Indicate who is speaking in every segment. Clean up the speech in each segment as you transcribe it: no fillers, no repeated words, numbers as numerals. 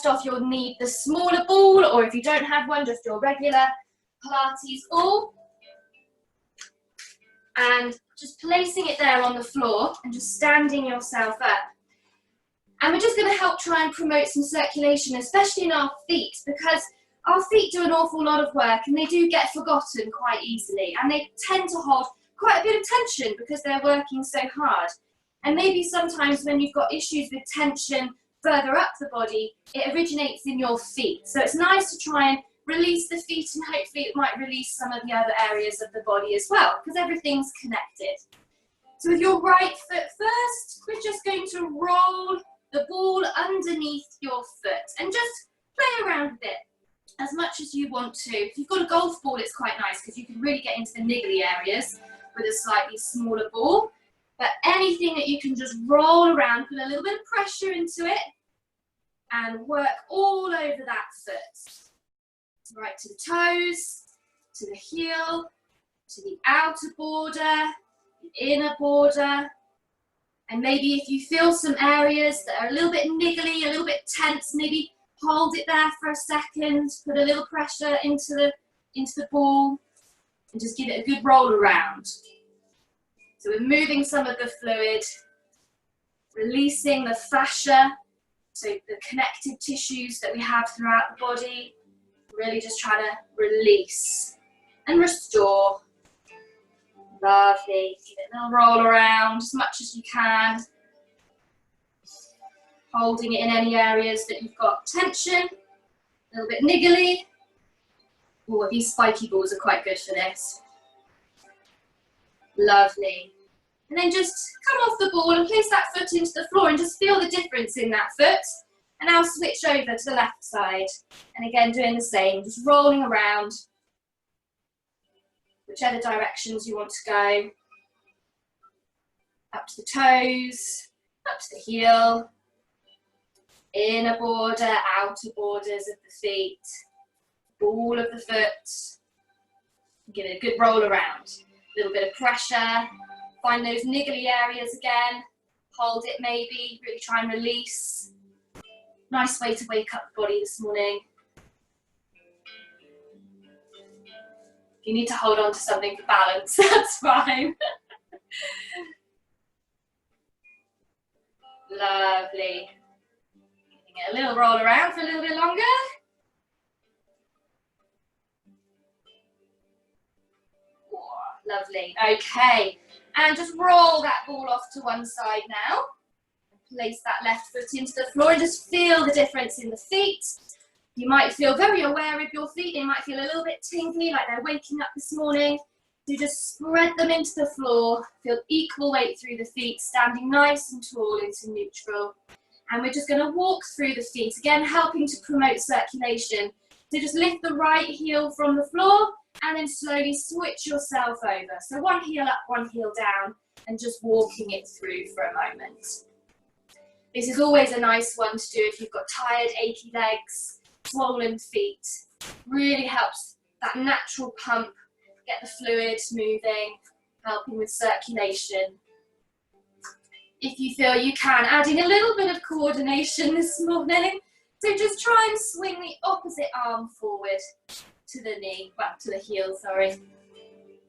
Speaker 1: First off, you'll need the smaller ball, or if you don't have one, just your regular Pilates ball. And just placing it there on the floor and just standing yourself up. And we're just going to help try and promote some circulation, especially in our feet, because our feet do an awful lot of work and they do get forgotten quite easily, and they tend to hold quite a bit of tension because they're working so hard. And maybe sometimes when you've got issues with tension further up the body, it originates in your feet. So it's nice to try and release the feet, and hopefully it might release some of the other areas of the body as well, because everything's connected. So with your right foot first, we're just going to roll the ball underneath your foot and just play around with it as much as you want to. If you've got a golf ball, it's quite nice because you can really get into the niggly areas with a slightly smaller ball. But anything that you can just roll around, put a little bit of pressure into it and work all over that foot. Right to the toes, to the heel, to the outer border, the inner border. And maybe if you feel some areas that are a little bit niggly, a little bit tense, maybe hold it there for a second, put a little pressure into the ball and just give it a good roll around. So we're moving some of the fluid, releasing the fascia, so the connective tissues that we have throughout the body. Really just trying to release and restore. Lovely. Give it a little roll around as much as you can. Holding it in any areas that you've got tension, a little bit niggly. Oh, these spiky balls are quite good for this. Lovely. And then just come off the ball and place that foot into the floor and just feel the difference in that foot. And now switch over to the left side. And again, doing the same, just rolling around, whichever directions you want to go. Up to the toes, up to the heel, inner border, outer borders of the feet, ball of the foot. Give it a good roll around. A little bit of pressure. Find those niggly areas again. Hold it maybe, really try and release. Nice way to wake up the body this morning. If you need to hold on to something for balance, that's fine. Lovely. Giving it a little roll around for a little bit longer. Oh, lovely. Okay. And just roll that ball off to one side now. Place that left foot into the floor and just feel the difference in the feet. You might feel very aware of your feet. They might feel a little bit tingly, like they're waking up this morning. So just spread them into the floor. Feel equal weight through the feet, standing nice and tall into neutral. And we're just going to walk through the feet, again helping to promote circulation. So just lift the right heel from the floor and then slowly switch yourself over. So one heel up, one heel down, and just walking it through for a moment. This is always a nice one to do if you've got tired, achy legs, swollen feet. Really helps that natural pump, get the fluid moving, helping with circulation. If you feel you can, adding a little bit of coordination this morning. So just try and swing the opposite arm forward to the knee, well, to the heel, sorry.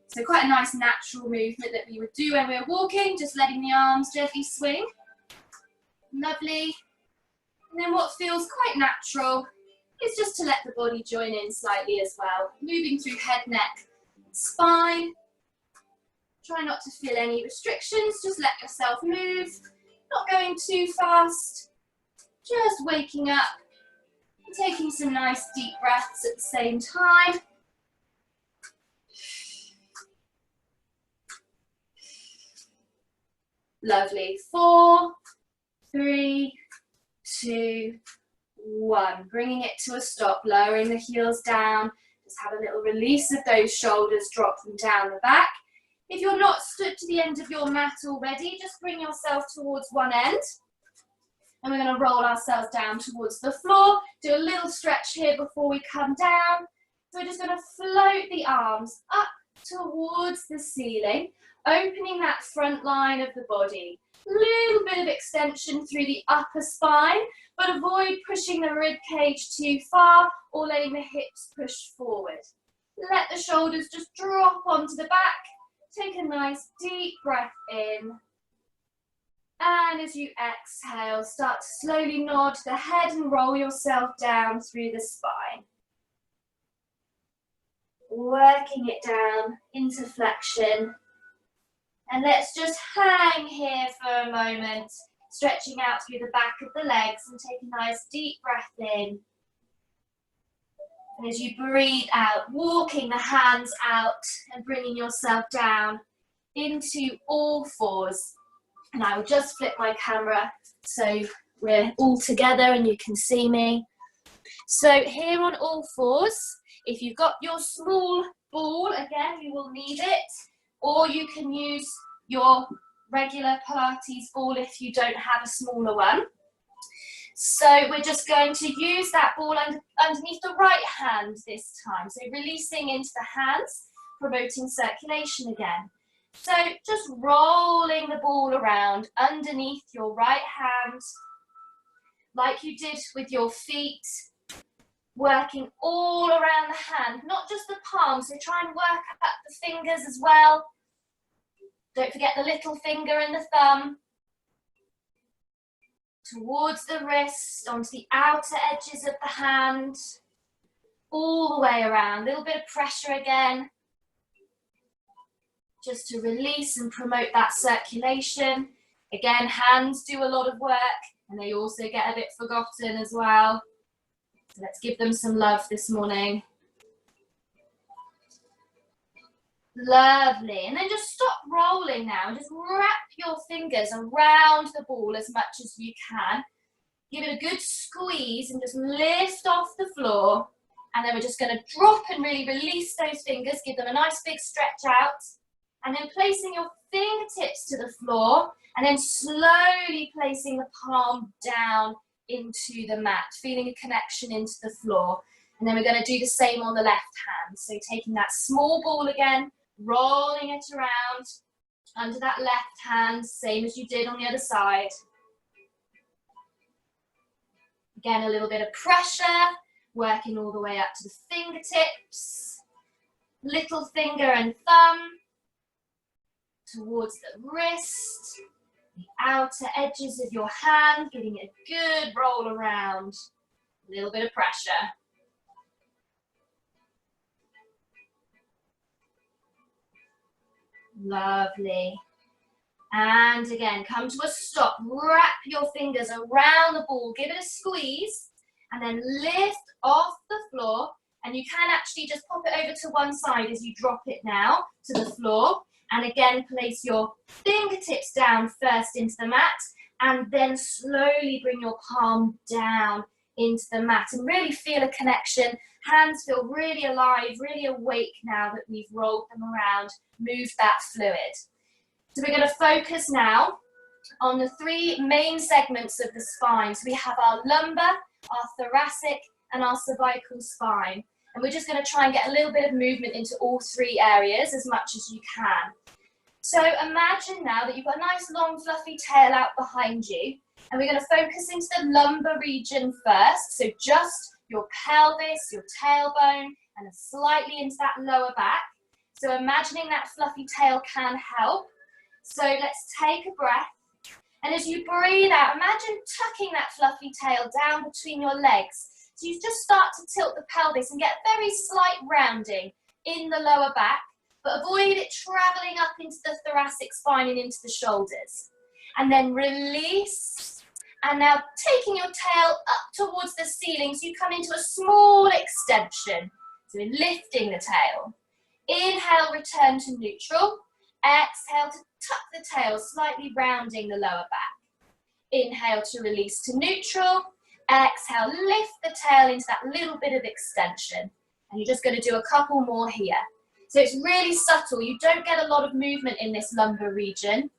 Speaker 1: So quite a nice natural movement that we would do when we were walking, just letting the arms gently swing. Lovely. And then what feels quite natural is just to let the body join in slightly as well. Moving through head, neck, spine. Try not to feel any restrictions, just let yourself move. Not going too fast. Just waking up. Taking some nice deep breaths at the same time. Lovely. 4, 3, 2, 1. Bringing it to a stop, lowering the heels down. Just have a little release of those shoulders, drop them down the back. If you're not stood to the end of your mat already, just bring yourself towards one end. And we're going to roll ourselves down towards the floor. Do a little stretch here before we come down. So we're just going to float the arms up towards the ceiling, opening that front line of the body. Little bit of extension through the upper spine, but avoid pushing the rib cage too far or letting the hips push forward. Let the shoulders just drop onto the back. Take a nice deep breath in. And as you exhale, start to slowly nod the head and roll yourself down through the spine. Working it down into flexion. And let's just hang here for a moment, stretching out through the back of the legs and take a nice deep breath in. And as you breathe out, walking the hands out and bringing yourself down into all fours. And I will just flip my camera so we're all together and you can see me. So here on all fours, if you've got your small ball, again, you will need it, or you can use your regular Pilates ball if you don't have a smaller one. So we're just going to use that ball underneath the right hand this time. So releasing into the hands, promoting circulation again. So just rolling the ball around underneath your right hand, like you did with your feet, working all around the hand, not just the palms. So try and work up the fingers as well. Don't forget the little finger and the thumb. Towards the wrist, onto the outer edges of the hand, all the way around. A little bit of pressure again, just to release and promote that circulation. Again, hands do a lot of work, and they also get a bit forgotten as well. So let's give them some love this morning. Lovely. And then just stop rolling now and just wrap your fingers around the ball as much as you can. Give it a good squeeze and just lift off the floor. And then we're just going to drop and really release those fingers. Give them a nice big stretch out. And then placing your fingertips to the floor and then slowly placing the palm down into the mat, feeling a connection into the floor. And then we're going to do the same on the left hand. So taking that small ball again, rolling it around under that left hand, same as you did on the other side. Again, a little bit of pressure, working all the way up to the fingertips, little finger and thumb, towards the wrist, the outer edges of your hand, giving it a good roll around, a little bit of pressure. Lovely. And again, come to a stop. Wrap your fingers around the ball. Give it a squeeze. And then lift off the floor. And you can actually just pop it over to one side as you drop it now to the floor. And again, place your fingertips down first into the mat. And then slowly bring your palm down into the mat. And really feel a connection. Hands feel really alive, really awake now that we've rolled them around, moved that fluid. So we're going to focus now on the three main segments of the spine. So we have our lumbar, our thoracic, and our cervical spine. And we're just going to try and get a little bit of movement into all three areas as much as you can. So imagine now that you've got a nice long fluffy tail out behind you. And we're going to focus into the lumbar region first. So just your pelvis, your tailbone, and slightly into that lower back. So imagining that fluffy tail can help. So let's take a breath. And as you breathe out, imagine tucking that fluffy tail down between your legs. So you just start to tilt the pelvis and get a very slight rounding in the lower back, but avoid it traveling up into the thoracic spine and into the shoulders. And then release. And now taking your tail up towards the ceiling, so you come into a small extension. So lifting the tail. Inhale, return to neutral. Exhale to tuck the tail, slightly rounding the lower back. Inhale to release to neutral. Exhale, lift the tail into that little bit of extension. And you're just going to do a couple more here. So it's really subtle. You don't get a lot of movement in this lumbar region.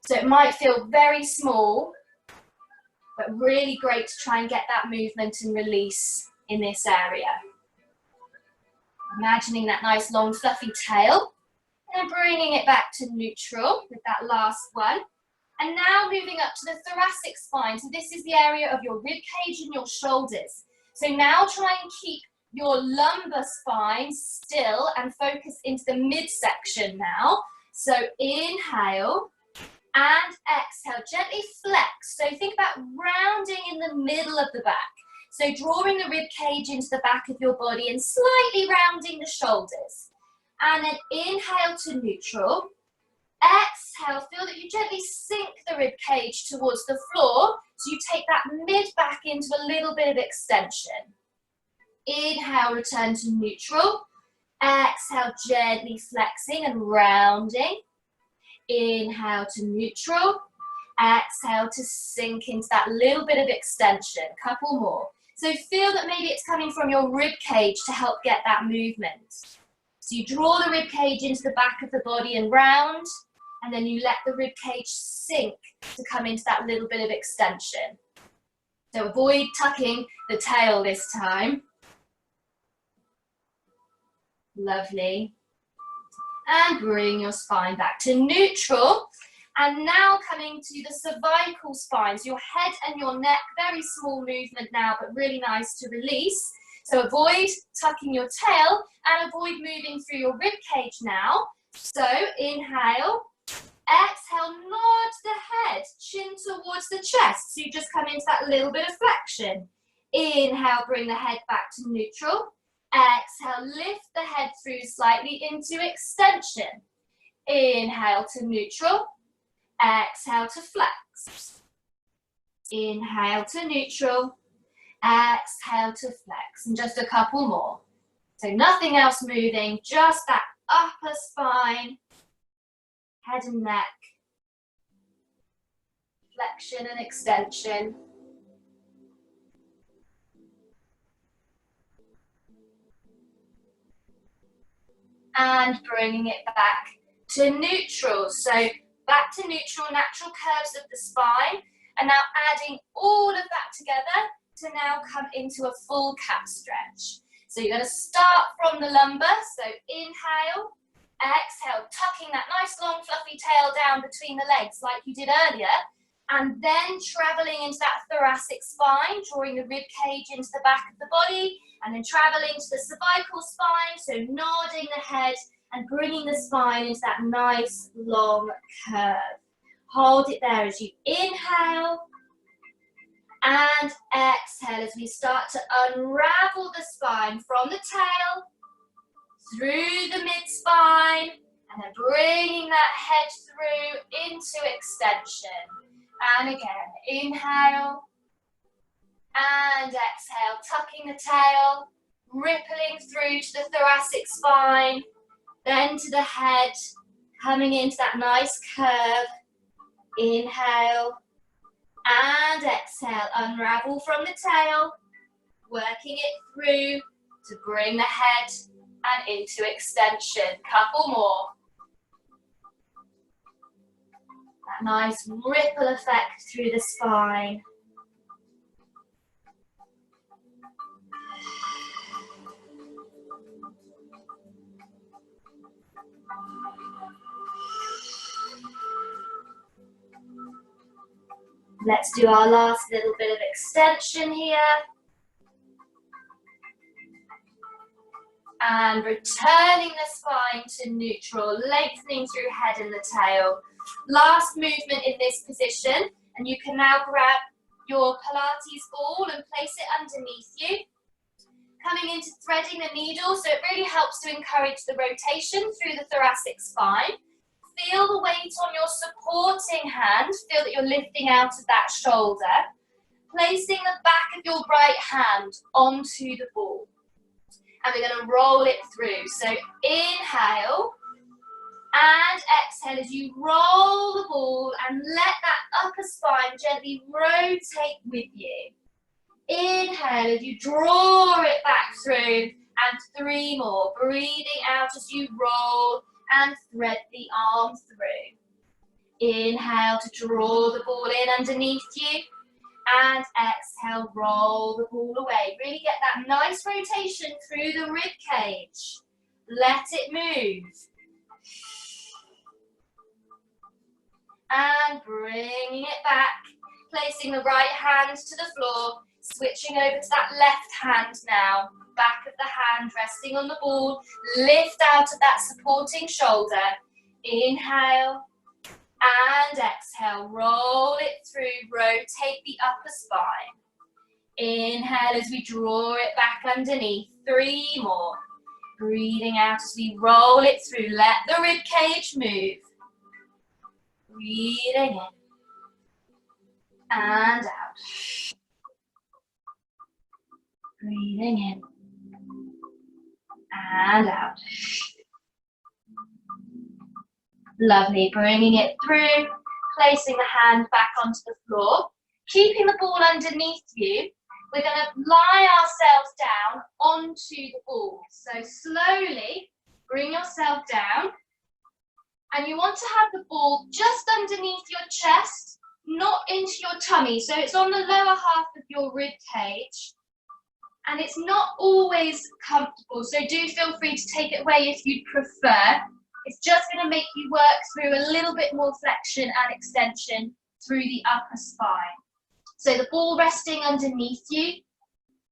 Speaker 1: So it might feel very small, but really great to try and get that movement and release in this area. Imagining that nice long fluffy tail and bringing it back to neutral with that last one. And now moving up to the thoracic spine. So this is the area of your rib cage and your shoulders. So now try and keep your lumbar spine still and focus into the midsection now. So inhale and exhale, gently flex. So think about rounding in the middle of the back. So drawing the rib cage into the back of your body and slightly rounding the shoulders. And then inhale to neutral. Exhale, feel that you gently sink the rib cage towards the floor. So you take that mid back into a little bit of extension. Inhale, return to neutral. Exhale, gently flexing and rounding. Inhale to neutral. Exhale to sink into that little bit of extension. Couple more. So feel that maybe it's coming from your rib cage to help get that movement. So you draw the rib cage into the back of the body and round, and then you let the rib cage sink to come into that little bit of extension. So avoid tucking the tail this time. Lovely. And bring your spine back to neutral. And now coming to the cervical spine. So your head and your neck, very small movement now, but really nice to release. So avoid tucking your tail and avoid moving through your rib cage now. So inhale, exhale, nod the head, chin towards the chest. So you just come into that little bit of flexion. Inhale, bring the head back to neutral. Exhale, lift the head through slightly into extension. Inhale to neutral. Exhale to flex. Inhale to neutral. Exhale to flex. And just a couple more. So nothing else moving, just that upper spine, head and neck, flexion and extension. And bringing it back to neutral. So back to neutral, natural curves of the spine. And now adding all of that together to now come into a full cat stretch. So you're going to start from the lumbar. So inhale, exhale, tucking that nice long fluffy tail down between the legs like you did earlier. And then traveling into that thoracic spine, drawing the rib cage into the back of the body. And then traveling to the cervical spine, so nodding the head and bringing the spine into that nice long curve. Hold it there as you inhale and exhale as we start to unravel the spine from the tail through the mid-spine and then bringing that head through into extension. And again, inhale. And exhale, tucking the tail, rippling through to the thoracic spine, then to the head, coming into that nice curve. Inhale and exhale, unravel from the tail, working it through to bring the head and into extension. Couple more. That nice ripple effect through the spine. Let's do our last little bit of extension here. And returning the spine to neutral, lengthening through head and the tail. Last movement in this position, and you can now grab your Pilates ball and place it underneath you. Coming into threading the needle, so it really helps to encourage the rotation through the thoracic spine. Feel the weight on your supporting hand. Feel that you're lifting out of that shoulder. Placing the back of your right hand onto the ball. And we're going to roll it through. So inhale and exhale as you roll the ball and let that upper spine gently rotate with you. Inhale as you draw it back through and 3 more. Breathing out as you roll and thread the arm through. Inhale to draw the ball in underneath you and exhale, roll the ball away. Really get that nice rotation through the rib cage. Let it move. And bringing it back, placing the right hand to the floor, switching over to that left hand now. Back of the hand resting on the ball, lift out of that supporting shoulder. Inhale and exhale, roll it through, rotate the upper spine. Inhale as we draw it back underneath, 3 more. Breathing out as we roll it through, let the rib cage move. Breathing in and out. Breathing in and out. Lovely, bringing it through, placing the hand back onto the floor, keeping the ball underneath you. We're going to lie ourselves down onto the ball. So slowly bring yourself down, and you want to have the ball just underneath your chest, not into your tummy. So it's on the lower half of your rib cage, and it's not always comfortable. So do feel free to take it away if you'd prefer. It's just going to make you work through a little bit more flexion and extension through the upper spine. So the ball resting underneath you,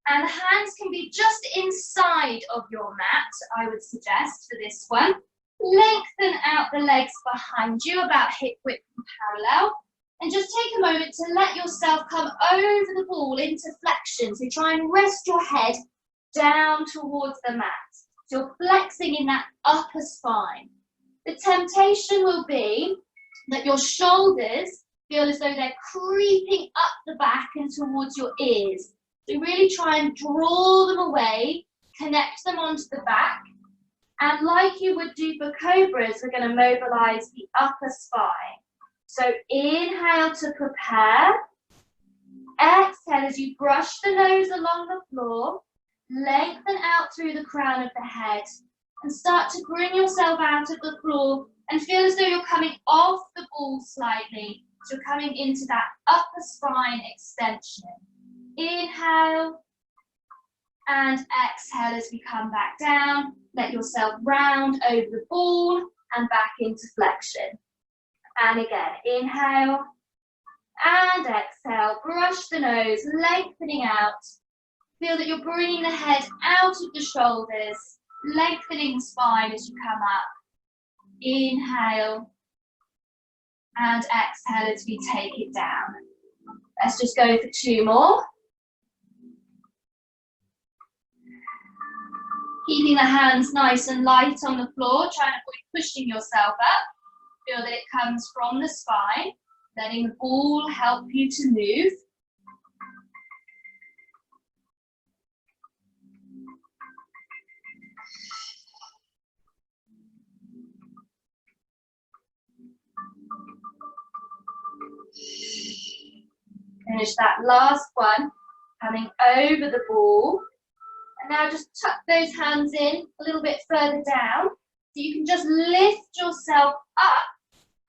Speaker 1: and the hands can be just inside of your mat, I would suggest for this one. Lengthen out the legs behind you, about hip width and parallel. And just take a moment to let yourself come over the ball into flexion. So try and rest your head down towards the mat. So you're flexing in that upper spine. The temptation will be that your shoulders feel as though they're creeping up the back and towards your ears. So really try and draw them away, connect them onto the back. And like you would do for cobras, we're going to mobilise the upper spine. So inhale to prepare. Exhale as you brush the nose along the floor. Lengthen out through the crown of the head. And start to bring yourself out of the floor and feel as though you're coming off the ball slightly. So you're coming into that upper spine extension. Inhale and exhale as we come back down. Let yourself round over the ball and back into flexion. And again, inhale and exhale. Brush the nose, lengthening out. Feel that you're bringing the head out of the shoulders, lengthening the spine as you come up. Inhale and exhale as we take it down. Let's just go for 2 more. Keeping the hands nice and light on the floor, trying to avoid pushing yourself up. Feel that it comes from the spine, letting the ball help you to move. Finish that last one, coming over the ball. And now just tuck those hands in a little bit further down. So you can just lift yourself up.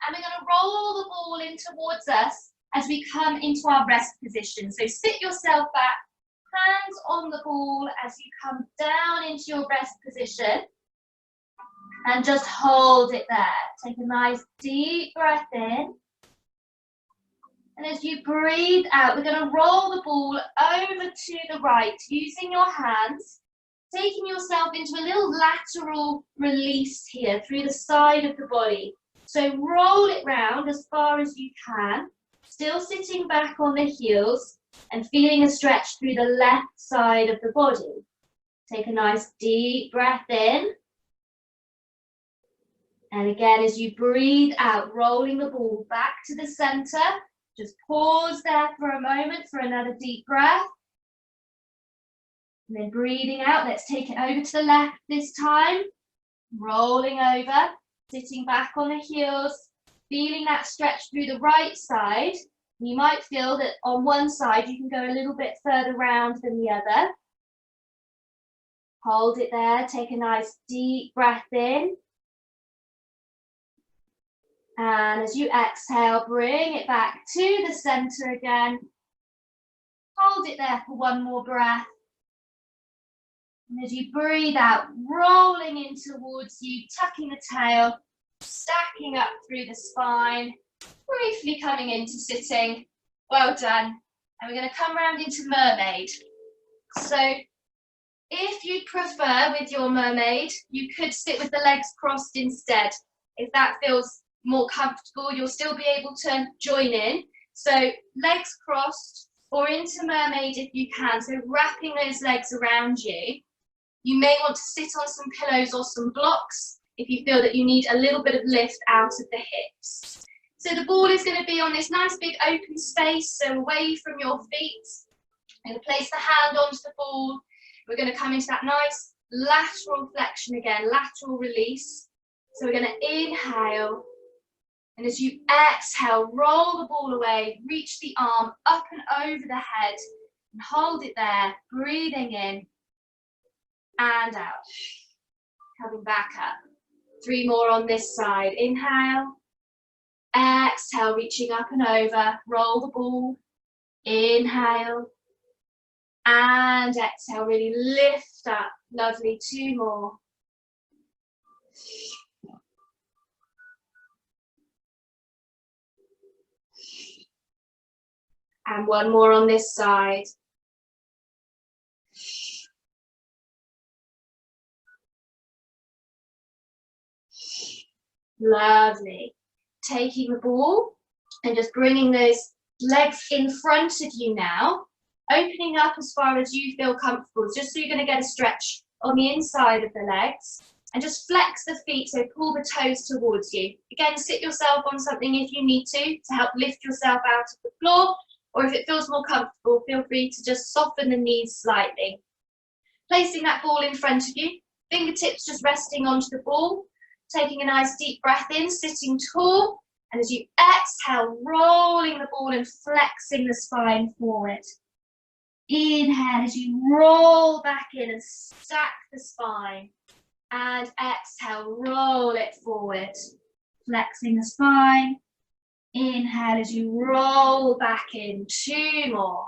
Speaker 1: And we're going to roll the ball in towards us as we come into our rest position. So sit yourself back, hands on the ball as you come down into your rest position. And just hold it there. Take a nice deep breath in. And as you breathe out, we're going to roll the ball over to the right, using your hands, taking yourself into a little lateral release here through the side of the body. So roll it round as far as you can, still sitting back on the heels and feeling a stretch through the left side of the body. Take a nice deep breath in. And again, as you breathe out, rolling the ball back to the center. Just pause there for a moment for another deep breath. And then breathing out, let's take it over to the left this time. Rolling over, sitting back on the heels, feeling that stretch through the right side. You might feel that on one side you can go a little bit further round than the other. Hold it there, take a nice deep breath in. And as you exhale, bring it back to the center again. Hold it there for 1 more breath. And as you breathe out, rolling in towards you, tucking the tail, stacking up through the spine. Briefly coming into sitting. Well done. And we're going to come round into mermaid. So if you prefer with your mermaid, you could sit with the legs crossed instead. If that feels more comfortable, you'll still be able to join in. So legs crossed or into mermaid if you can. So wrapping those legs around you. You may want to sit on some pillows or some blocks if you feel that you need a little bit of lift out of the hips. So the ball is going to be on this nice big open space, so away from your feet. I'm going to place the hand onto the ball. We're going to come into that nice lateral flexion again, lateral release. So we're going to inhale. And as you exhale, roll the ball away, reach the arm up and over the head, and hold it there, breathing in and out. Coming back up. 3 more on this side. Inhale. Exhale, reaching up and over, roll the ball, inhale, and exhale, really lift up, lovely, 2 more. And 1 more on this side. Lovely. Taking the ball and just bringing those legs in front of you now, opening up as far as you feel comfortable, just so you're going to get a stretch on the inside of the legs, and just flex the feet, so pull the toes towards you. Again, sit yourself on something if you need to help lift yourself out of the floor, or if it feels more comfortable, feel free to just soften the knees slightly. Placing that ball in front of you, fingertips just resting onto the ball, taking a nice deep breath in, sitting tall, and as you exhale, rolling the ball and flexing the spine forward. Inhale as you roll back in and stack the spine, and exhale, roll it forward, flexing the spine. Inhale as you roll back in, 2 more.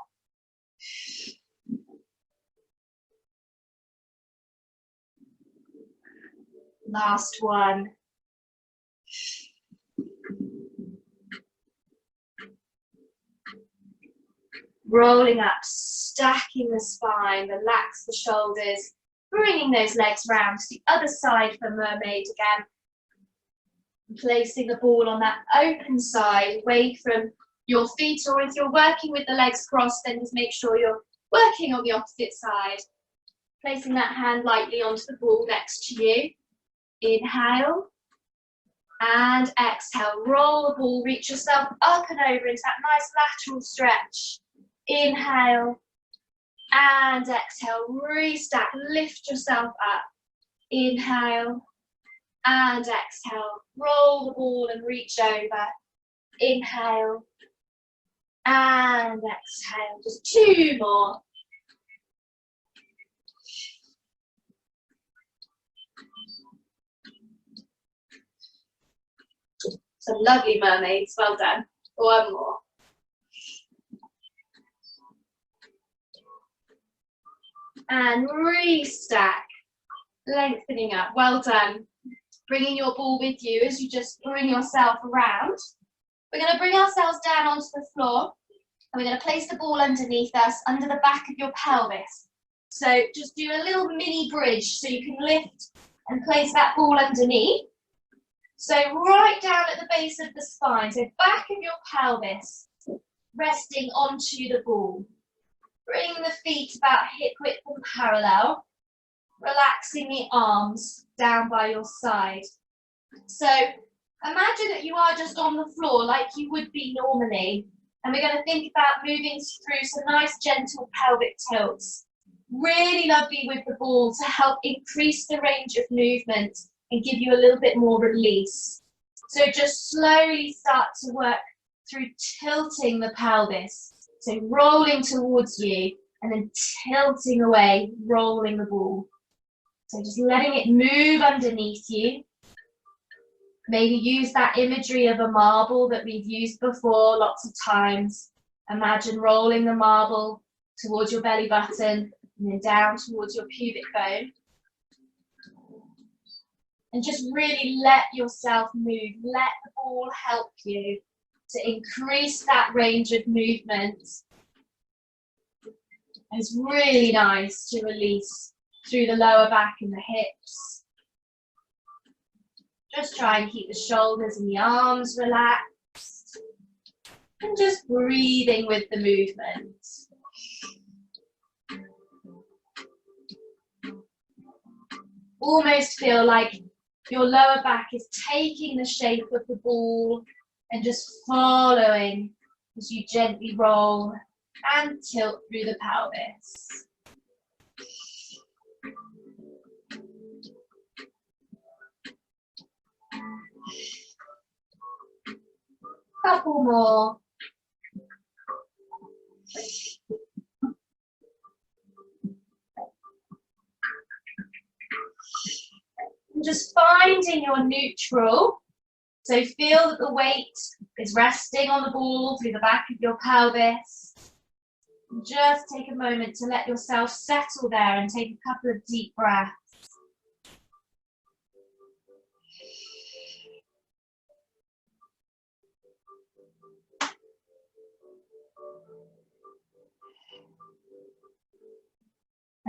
Speaker 1: Last one. Rolling up, stacking the spine, relax the shoulders, bringing those legs round to the other side for mermaid again. Placing the ball on that open side, away from your feet, or if you're working with the legs crossed, then just make sure you're working on the opposite side. Placing that hand lightly onto the ball next to you. Inhale and exhale, roll the ball, reach yourself up and over into that nice lateral stretch. Inhale and exhale, restack, lift yourself up. Inhale and exhale, roll the ball and reach over. Inhale and exhale, just 2 more. Some lovely mermaids, well done. 1 more. And restack, lengthening up, well done. Bringing your ball with you as you just bring yourself around. We're going to bring ourselves down onto the floor, and we're going to place the ball underneath us, under the back of your pelvis. So just do a little mini bridge so you can lift and place that ball underneath. So right down at the base of the spine, so back of your pelvis, resting onto the ball. Bring the feet about hip width and parallel, relaxing the arms down by your side. So imagine that you are just on the floor like you would be normally, and we're going to think about moving through some nice gentle pelvic tilts. Really lovely with the ball to help increase the range of movement and give you a little bit more release. So just slowly start to work through tilting the pelvis. So rolling towards you and then tilting away, rolling the ball. So just letting it move underneath you. Maybe use that imagery of a marble that we've used before lots of times. Imagine rolling the marble towards your belly button and then down towards your pubic bone. And just really let yourself move. Let the ball help you. to increase that range of movement. It's really nice to release through the lower back and the hips. Just try and keep the shoulders and the arms relaxed. And just breathing with the movement. Almost feel like your lower back is taking the shape of the ball and just following as you gently roll and tilt through the pelvis. Couple more. And just finding your neutral. So feel that the weight is resting on the ball through the back of your pelvis. Just take a moment to let yourself settle there and take a couple of deep breaths.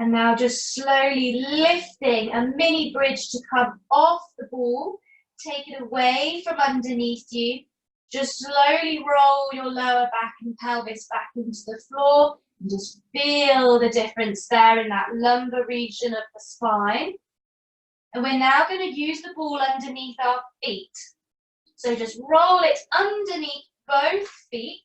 Speaker 1: And now just slowly lifting a mini bridge to come off the ball. Take it away from underneath you. Just slowly roll your lower back and pelvis back into the floor. And just feel the difference there in that lumbar region of the spine. And we're now going to use the ball underneath our feet. So just roll it underneath both feet.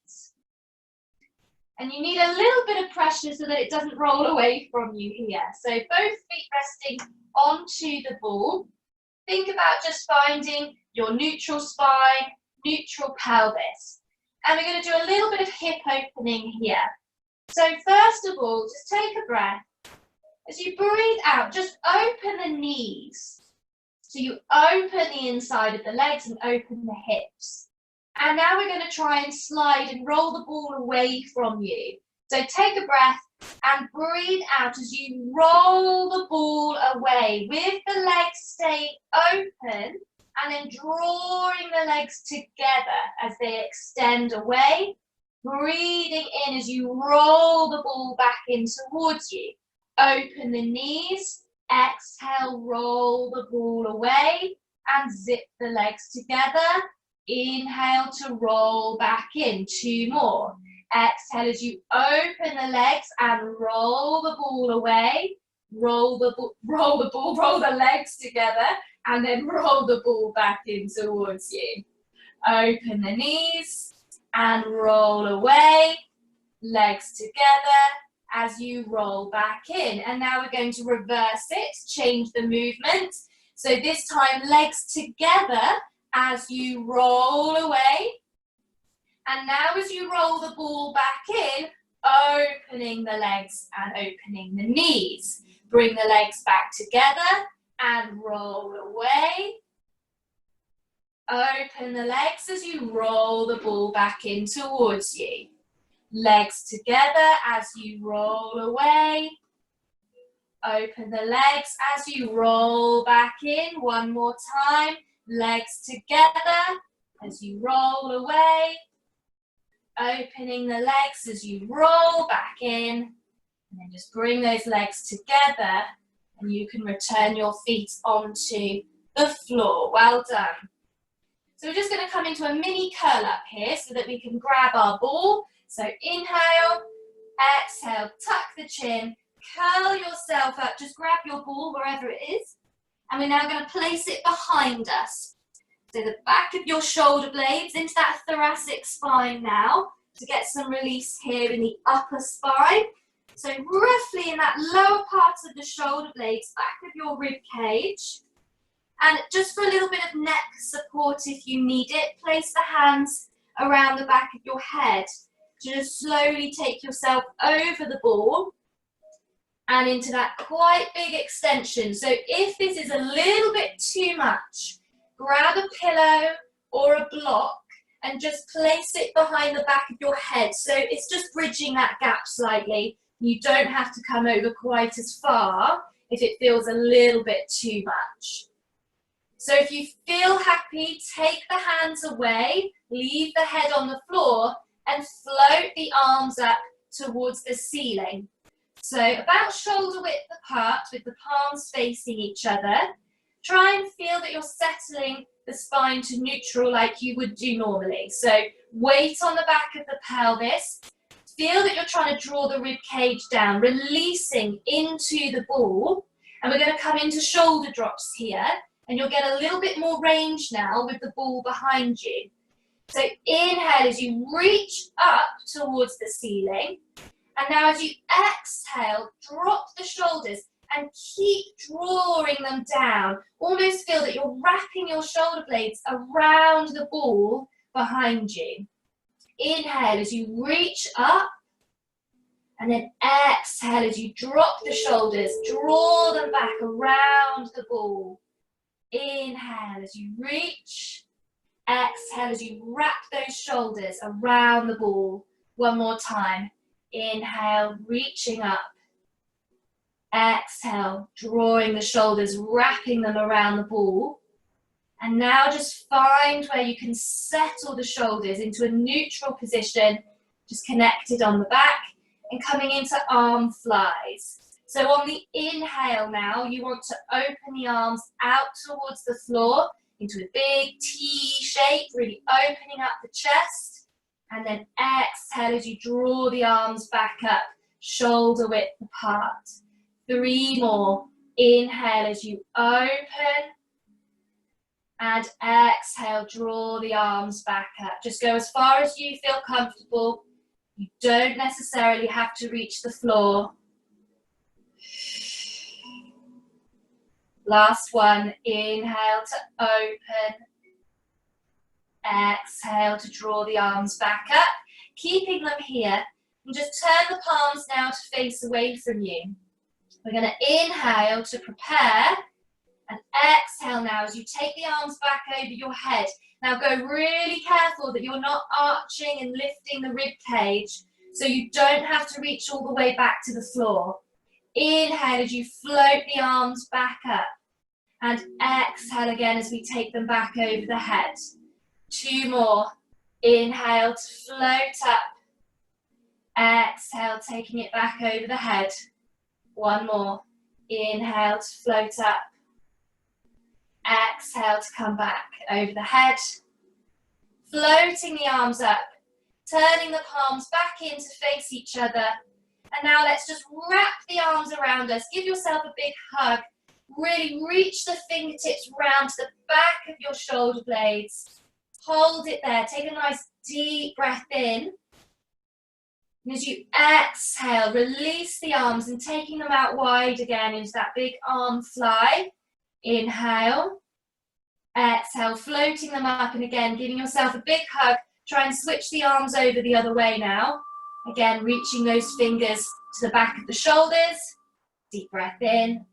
Speaker 1: And you need a little bit of pressure so that it doesn't roll away from you here. So both feet resting onto the ball. Think about just finding your neutral spine, neutral pelvis. And we're going to do a little bit of hip opening here. So first of all, just take a breath. As you breathe out, just open the knees. So you open the inside of the legs and open the hips. And now we're going to try and slide and roll the ball away from you. So take a breath and breathe out as you roll the ball away with the legs staying open and then drawing the legs together as they extend away. Breathing in as you roll the ball back in towards you. Open the knees, exhale, roll the ball away and zip the legs together. Inhale to roll back in. 2 more. Exhale as you open the legs and roll the ball away. Roll the legs together and then roll the ball back in towards you. Open the knees and roll away. Legs together as you roll back in. And now we're going to reverse it, change the movement. So this time legs together as you roll away. And now as you roll the ball back in, opening the legs and opening the knees. Bring the legs back together and roll away. Open the legs as you roll the ball back in towards you. Legs together as you roll away. Open the legs as you roll back in. 1 more time. Legs together as you roll away. Opening the legs as you roll back in. And then just bring those legs together and you can return your feet onto the floor. Well done. So we're just going to come into a mini curl up here so that we can grab our ball. So inhale, exhale, tuck the chin, curl yourself up, just grab your ball wherever it is. And we're now going to place it behind us. So the back of your shoulder blades into that thoracic spine now to get some release here in the upper spine. So roughly in that lower part of the shoulder blades, back of your rib cage. And just for a little bit of neck support if you need it, place the hands around the back of your head to just slowly take yourself over the ball and into that quite big extension. So if this is a little bit too much, grab a pillow or a block and just place it behind the back of your head. So it's just bridging that gap slightly. You don't have to come over quite as far if it feels a little bit too much. So if you feel happy, take the hands away, leave the head on the floor, and float the arms up towards the ceiling. So about shoulder width apart with the palms facing each other. Try and feel that you're settling the spine to neutral like you would do normally. So weight on the back of the pelvis. Feel that you're trying to draw the rib cage down, releasing into the ball. And we're going to come into shoulder drops here. And you'll get a little bit more range now with the ball behind you. So inhale as you reach up towards the ceiling. And now as you exhale, drop the shoulders and keep drawing them down. Almost feel that you're wrapping your shoulder blades around the ball behind you. Inhale as you reach up. And then exhale as you drop the shoulders, draw them back around the ball. Inhale as you reach. Exhale as you wrap those shoulders around the ball. One more time. Inhale, reaching up. Exhale, drawing the shoulders, wrapping them around the ball. And now just find where you can settle the shoulders into a neutral position, just connected on the back, and coming into arm flies. So on the inhale now, you want to open the arms out towards the floor into a big T shape, really opening up the chest. And then exhale as you draw the arms back up, shoulder width apart. 3 more. Inhale as you open. And exhale, draw the arms back up. Just go as far as you feel comfortable. You don't necessarily have to reach the floor. Last one. Inhale to open. Exhale to draw the arms back up. Keeping them here. And just turn the palms now to face away from you. We're going to inhale to prepare. And exhale now as you take the arms back over your head. Now go really careful that you're not arching and lifting the rib cage, so you don't have to reach all the way back to the floor. Inhale as you float the arms back up. And exhale again as we take them back over the head. 2 more. Inhale to float up. Exhale, taking it back over the head. 1 more. Inhale to float up. Exhale to come back over the head. Floating the arms up. Turning the palms back in to face each other. And now let's just wrap the arms around us. Give yourself a big hug. Really reach the fingertips round to the back of your shoulder blades. Hold it there. Take a nice deep breath in. And as you exhale, release the arms and taking them out wide again into that big arm fly. Inhale. Exhale, floating them up, and again, giving yourself a big hug. Try and switch the arms over the other way now. Again, reaching those fingers to the back of the shoulders. Deep breath in.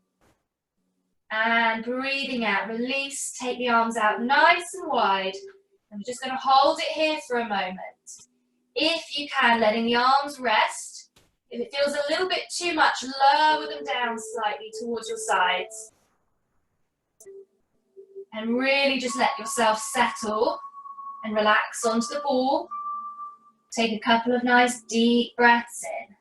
Speaker 1: And breathing out, release, take the arms out nice and wide. And we're just going to hold it here for a moment. If you can, letting the arms rest. If it feels a little bit too much, lower them down slightly towards your sides. And really just let yourself settle and relax onto the ball. Take a couple of nice deep breaths in.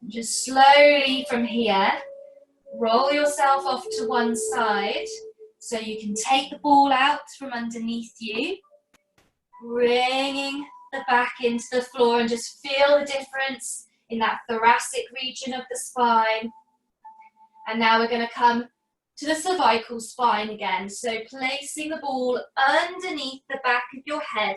Speaker 1: Just slowly from here, roll yourself off to one side so you can take the ball out from underneath you, bringing the back into the floor, and just feel the difference in that thoracic region of the spine. And now we're going to come to the cervical spine again. So placing the ball underneath the back of your head.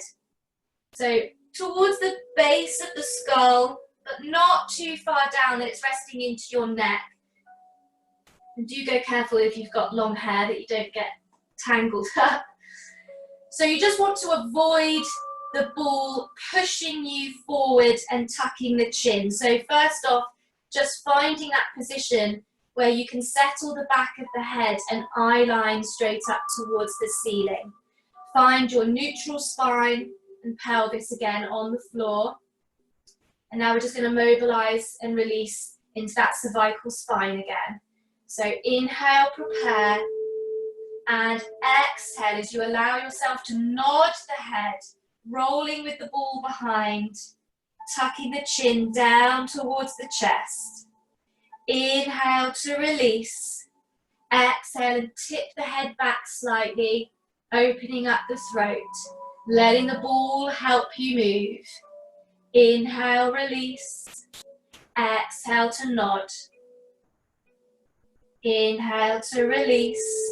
Speaker 1: So towards the base of the skull, but not too far down that it's resting into your neck. And do go careful if you've got long hair that you don't get tangled up. So you just want to avoid the ball pushing you forward and tucking the chin. So first off, just finding that position where you can settle the back of the head and eye line straight up towards the ceiling. Find your neutral spine and pelvis again on the floor. And now we're just going to mobilise and release into that cervical spine again. So inhale, prepare, and exhale as you allow yourself to nod the head, rolling with the ball behind, tucking the chin down towards the chest. Inhale to release. Exhale and tip the head back slightly, opening up the throat, letting the ball help you move. Inhale, release. Exhale to nod. Inhale to release.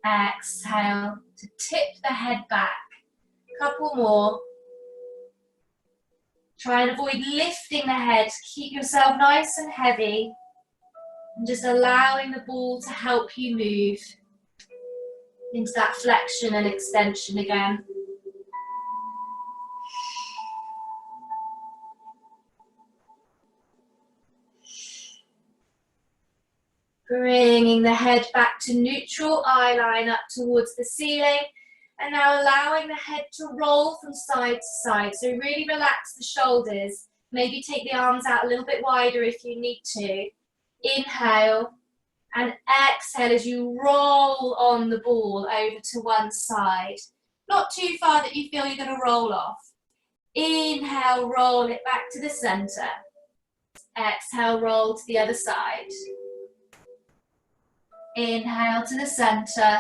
Speaker 1: Exhale to tip the head back. Couple more. Try and avoid lifting the head. Keep yourself nice and heavy. And just allowing the ball to help you move into that flexion and extension again. Bringing the head back to neutral, eye line up towards the ceiling. And now allowing the head to roll from side to side. So really relax the shoulders. Maybe take the arms out a little bit wider if you need to. Inhale and exhale as you roll on the ball over to one side. Not too far that you feel you're going to roll off. Inhale, roll it back to the center. Exhale, roll to the other side. Inhale to the center.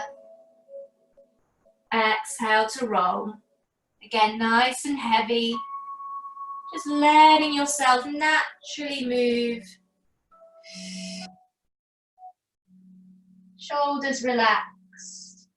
Speaker 1: Exhale to roll. Again, nice and heavy. Just letting yourself naturally move. Shoulders relaxed.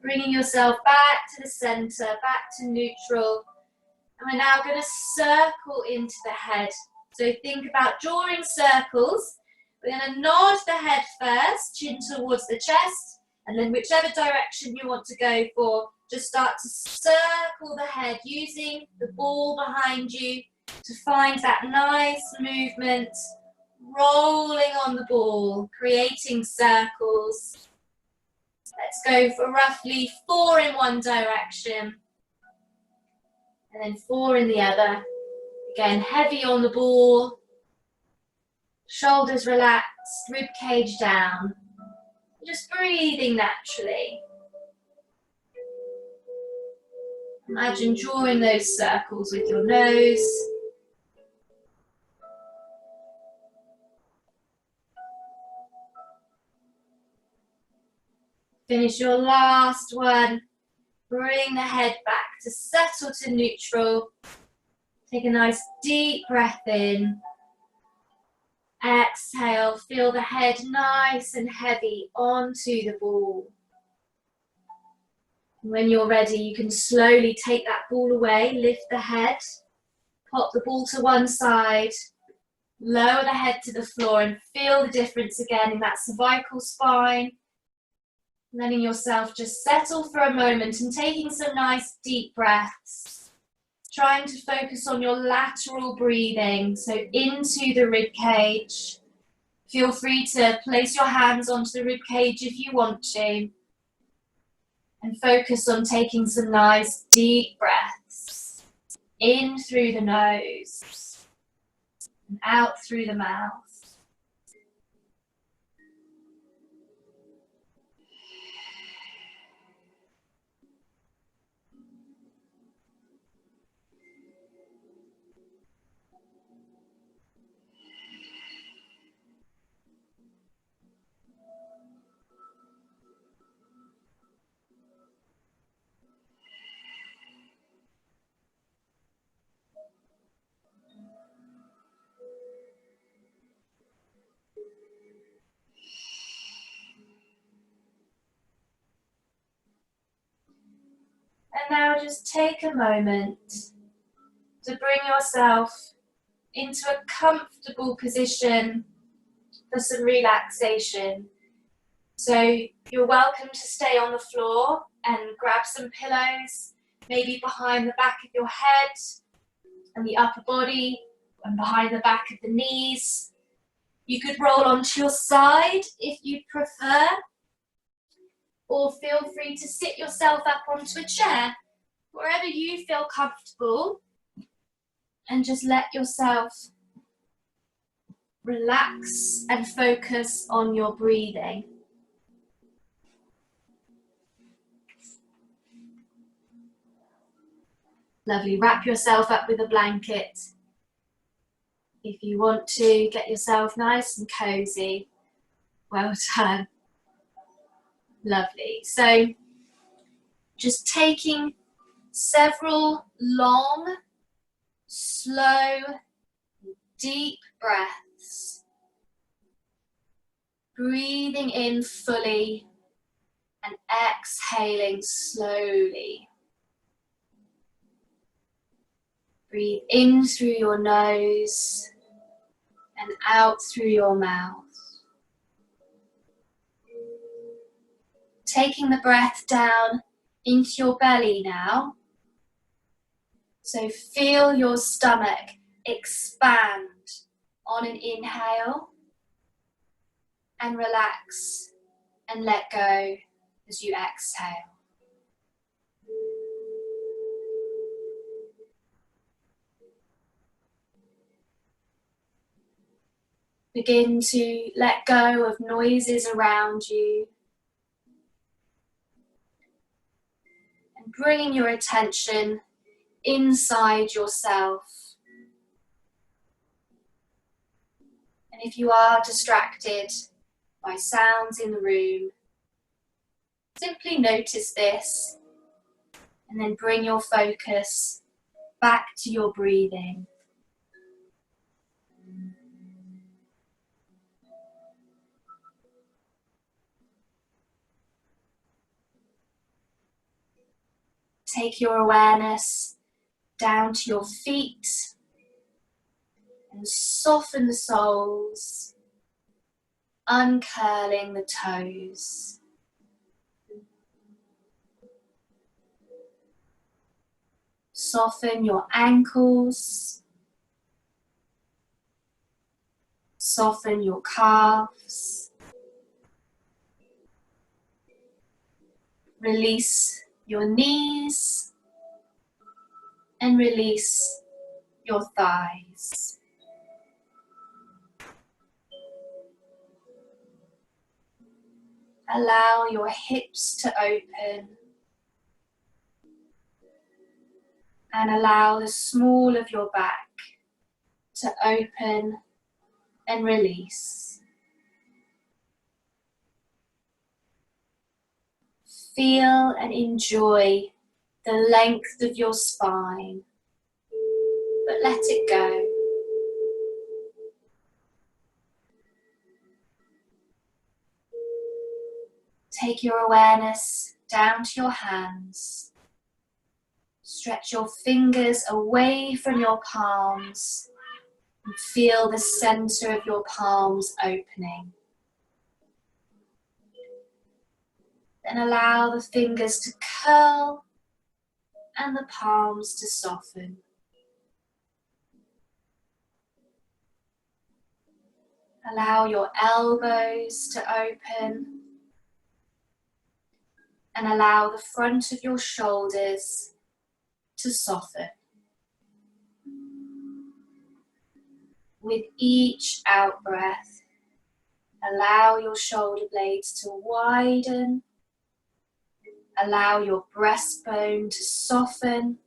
Speaker 1: Bringing yourself back to the center, back to neutral. And we're now going to circle into the head. So think about drawing circles. We're going to nod the head first, chin towards the chest, and then whichever direction you want to go for, just start to circle the head using the ball behind you to find that nice movement, rolling on the ball, creating circles. Let's go for roughly 4 in one direction, and then 4 in the other. Again, heavy on the ball, shoulders relaxed, rib cage down. Just breathing naturally. Imagine drawing those circles with your nose. Finish your last one. Bring the head back to settle to neutral. Take a nice deep breath in. Exhale, feel the head nice and heavy onto the ball. When you're ready, you can slowly take that ball away, lift the head, pop the ball to one side, lower the head to the floor and feel the difference again in that cervical spine. Letting yourself just settle for a moment and taking some nice deep breaths. Trying to focus on your lateral breathing, so into the rib cage. Feel free to place your hands onto the rib cage if you want to. And focus on taking some nice deep breaths. In through the nose and out through the mouth. And now just take a moment to bring yourself into a comfortable position for some relaxation. So you're welcome to stay on the floor and grab some pillows. maybe behind the back of your head and the upper body and behind the back of the knees. You could roll onto your side if you prefer, or feel free to sit yourself up onto a chair, wherever you feel comfortable, and just let yourself relax and focus on your breathing. Lovely. Wrap yourself up with a blanket. If you want to, get yourself nice and cozy. Well done. Lovely. So just taking several long, slow, deep breaths. Breathing in fully and exhaling slowly. Breathe in through your nose and out through your mouth. Taking the breath down into your belly now. So feel your stomach expand on an inhale and relax and let go as you exhale. Begin to let go of noises around you and bringing your attention inside yourself. And if you are distracted by sounds in the room, simply notice this and then bring your focus back to your breathing. Take your awareness down to your feet and soften the soles, uncurling the toes. Soften your ankles, soften your calves. Release your knees and release your thighs. Allow your hips to open and allow the small of your back to open and release. Feel and enjoy the length of your spine, but let it go. Take your awareness down to your hands. Stretch your fingers away from your palms and feel the center of your palms opening. Then allow the fingers to curl and the palms to soften. Allow your elbows to open and allow the front of your shoulders to soften. With each out-breath, allow your shoulder blades to widen. Allow your breastbone to soften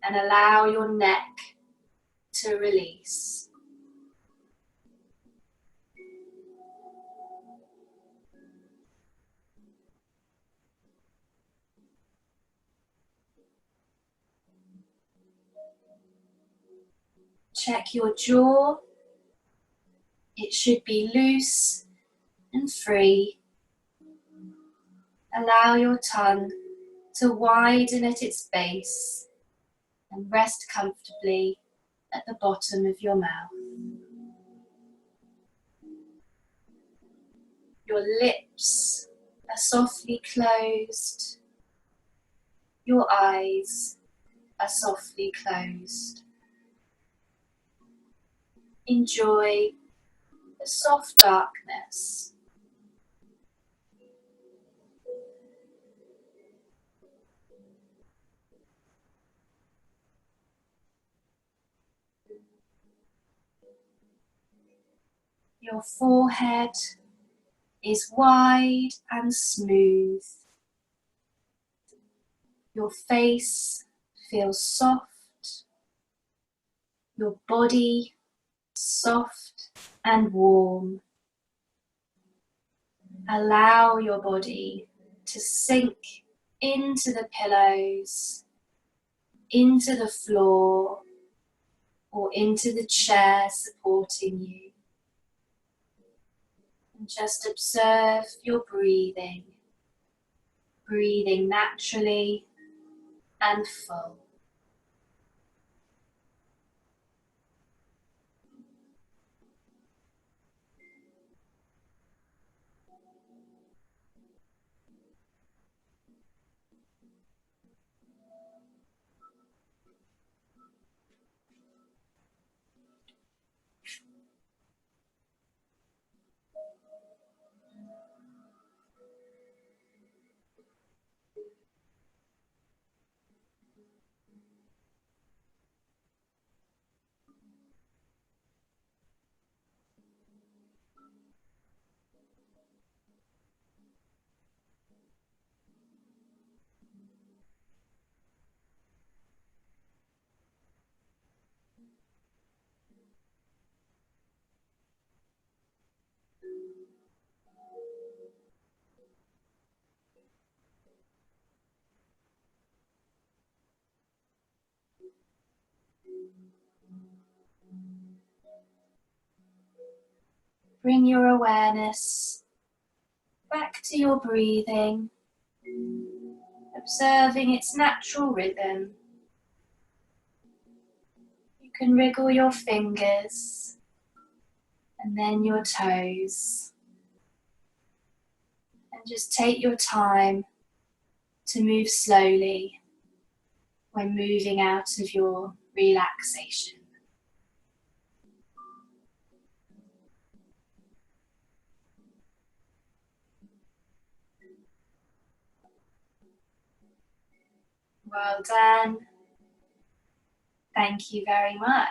Speaker 1: and allow your neck to release. Check your jaw. It should be loose and free. Allow your tongue to widen at its base and rest comfortably at the bottom of your mouth. Your lips are softly closed Your eyes are softly closed. Enjoy the soft darkness. Your forehead is wide and smooth. Your face feels soft. Your body soft and warm. Allow your body to sink into the pillows, into the floor, or into the chair supporting you. And just observe your breathing, breathing naturally and full. Bring your awareness back to your breathing, observing its natural rhythm. You can wriggle your fingers and then your toes, and just take your time to move slowly when moving out of your relaxation. Well done. Thank you very much.